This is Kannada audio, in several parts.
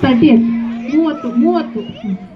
30th 30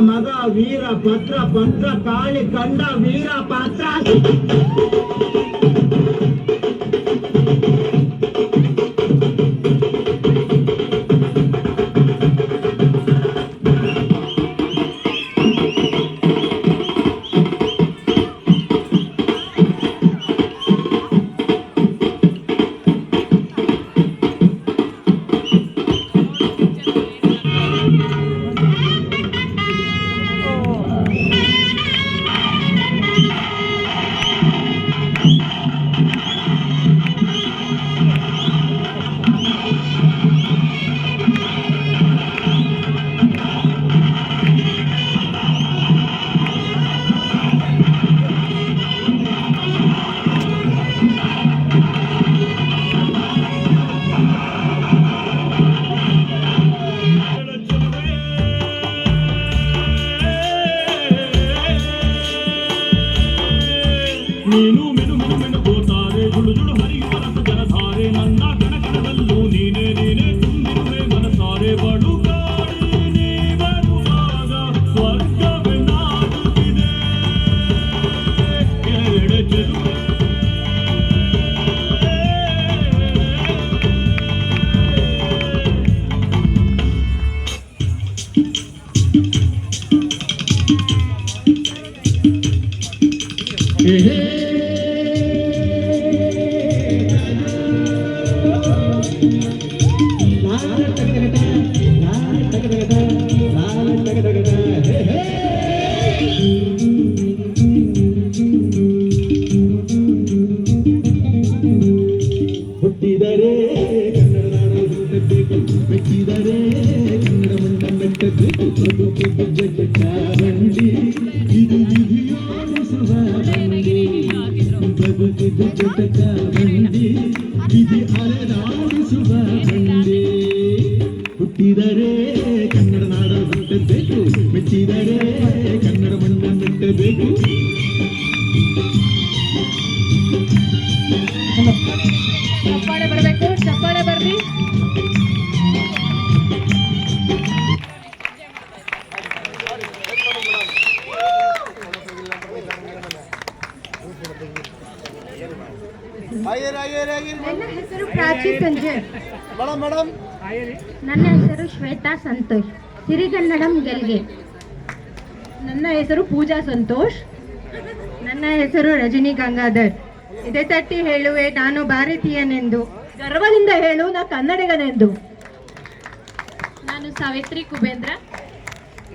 ಮಗ ವೀರ ಭದ್ರ ಭದ್ರ ಕಾಳಿ ಕಂಡ ವೀರ ಪಾತ್ರ ನೀನು ಮೆನು ಮೆನು ಮೆನುಕೋತಾರೆ ಜುಳು ಜುಳು ಹರಿಯುವ ರಸ ಜಲಧಾರೆ ನನ್ನ ಕಣಕಣದಲ್ಲೂ ನೀನೇ ನೀನೇ ತುಂಬಿರುವೆ ಮನಸಾರೆ ಬಳುಕಾಡಿ ನೀ ಬರುವಾಗ ಸ್ವರ್ಗವೆನ್ನಾಗುತ್ತಿದೆ ಎಡೆ ಚೆಲುವೆ ಹುಟ್ಟಿದರೆ ಕನ್ನಡ ನಾಡು ಹುಟ್ಟಬೇಕು ಮೆಚ್ಚಿದರೆ ಕನ್ನಡ ಮಣ್ಣ ಮೆಟ್ಟಬೇಕು ಬದುಕಿದ್ದು ಜಗ ಚಾವಂಡಿ ಇದು ವಿಧಿಯೋಡಿಸುವ ಬಂಡಿ ಬದುಕಿದ್ದು ಜಗ ಚಾವಂಡಿ ವಿಧಿ ಅಲೆದಾಡಿಸುವ ಬಂಡಿ ಹುಟ್ಟಿದರೆ ಕನ್ನಡ ನಾಡು ಹುಟ್ಟಬೇಕು ಮೆಚ್ಚಿದರೆ ಕನ್ನಡ ಮಣ್ಣ ಮೆಟ್ಟಬೇಕು ಚಪ್ಪಾಳೆ ಬರಬೇಕು, ಚಪ್ಪಾಳೆ ಬರ್ರಿ. ನನ್ನ ಹೆಸರು ಪ್ರಾಚಿ ಸಂಜಯ್. ನನ್ನ ಹೆಸರು ಶ್ವೇತಾ ಸಂತೋಷ್. ಸಿರಿಗನ್ನಡಂ ಗೆಲ್ಗೆ. ನನ್ನ ಹೆಸರು ಪೂಜಾ ಸಂತೋಷ್. ನನ್ನ ಹೆಸರು ರಜನಿ ಗಂಗಾಧರ್. ಇದೇ ತಟ್ಟಿ ಹೇಳುವೆ ನಾನು ಭಾರತೀಯನೆಂದು, ಗರ್ವದಿಂದ ಹೇಳು ನಾ ಕನ್ನಡಿಗನೆಂದು. ನಾನು ಸಾವಿತ್ರಿ ಕುಬೇಂದ್ರ.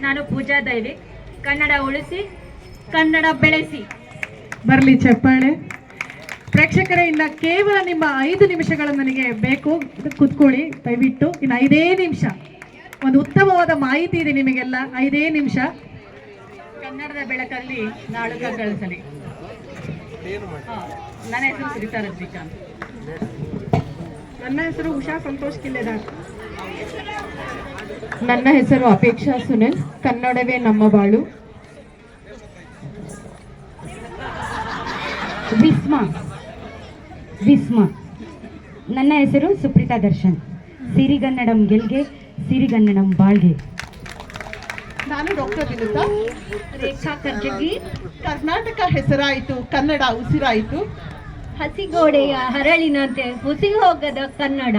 ನಾನು ಪೂಜಾ ದೈವಿಕ್. ಕನ್ನಡ ಉಳಿಸಿ, ಕನ್ನಡ ಬೆಳೆಸಿ. ಬರಲಿ ಚಪ್ಪಾಳೆ. ಪ್ರೇಕ್ಷಕರೇ, ಇನ್ನ ಕೇವಲ ನಿಮ್ಮ 5 ನಿಮಿಷಗಳು ನನಗೆ ಬೇಕು. ಕೂತ್ಕೊಳ್ಳಿ ದಯವಿಟ್ಟು. ಇನ್ನು 5 ನಿಮಿಷ. ಒಂದು ಉತ್ತಮವಾದ ಮಾಹಿತಿ ಇದೆ ನಿಮಗೆಲ್ಲ. 5 ನಿಮಿಷ. ಕನ್ನಡದ ಬೆಳಕಲ್ಲಿ ನಾಡು ಕಗ್ಗಳಿಸಲಿ. ನನ್ನ ಹೆಸರು ಸುರಿತಾ ರಜನಿಕಾಂತ್. ನನ್ನ ಹೆಸರು ಉಷಾ ಸಂತೋಷ್ ಕಿಲ್ಲೆದಾರ್. ನನ್ನ ಹೆಸರು ಅಪೇಕ್ಷಾ ಸುನಿಲ್. ಕನ್ನಡವೇ ನಮ್ಮ ಬಾಳು. ವಿಸ್ಮ. ನನ್ನ ಹೆಸರು ಸುಪ್ರೀತಾ ದರ್ಶನ್. ಸಿರಿಗನ್ನಡಂ ಗೆಲ್ಗೆ, ಸಿರಿಗನ್ನಡಂ ಬಾಳ್ಗೆ. ನಾನು ಡಾಕ್ಟರ್ ವಿನುತಾ. ರೇಖಾ ಕರ್ಜಗಿ. ಕರ್ನಾಟಕ ಹೆಸರಾಯಿತು, ಕನ್ನಡ ಉಸಿರಾಯಿತು. ಹಸಿಗೋಡೆಯ ಹರಳಿನಂತೆ ಹುಸಿ ಹೋಗದ ಕನ್ನಡ.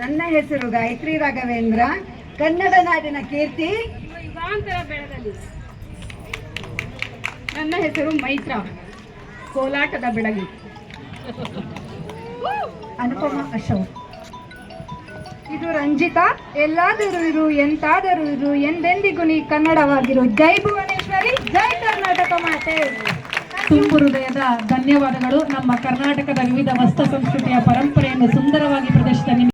ನನ್ನ ಹೆಸರು ಗಾಯತ್ರಿ ರಾಘವೇಂದ್ರ. ಕನ್ನಡ ನಾಡಿನ ಕೀರ್ತಿ ಯುಗಾಂತರ ಬೆಳಗಲಿ. ನನ್ನ ಹೆಸರು ಮೈತ್ರ. ಕೋಲಾಟದ ಬೆಳಗಿ. ಅನುಪಮ ಅಶೋಕ್. ಇದು ರಂಜಿತಾ. ಎಲ್ಲಾದರೂ ಇರು, ಎಂತಾದರೂ ಇರು, ಎಂದೆಂದಿಗೂ ನೀ ಕನ್ನಡವಾಗಿರು. ಜೈ ಭುವನೇಶ್ವರಿ, ಜೈ ಕರ್ನಾಟಕ ಮಾತೆ. ತುಂಬು ಹೃದಯದ ಧನ್ಯವಾದಗಳು. ನಮ್ಮ ಕರ್ನಾಟಕದ ವಿವಿಧ ವಸ್ತ್ರ ಸಂಸ್ಕೃತಿಯ ಪರಂಪರೆಯನ್ನು ಸುಂದರವಾಗಿ ಪ್ರದರ್ಶಿಸಿದ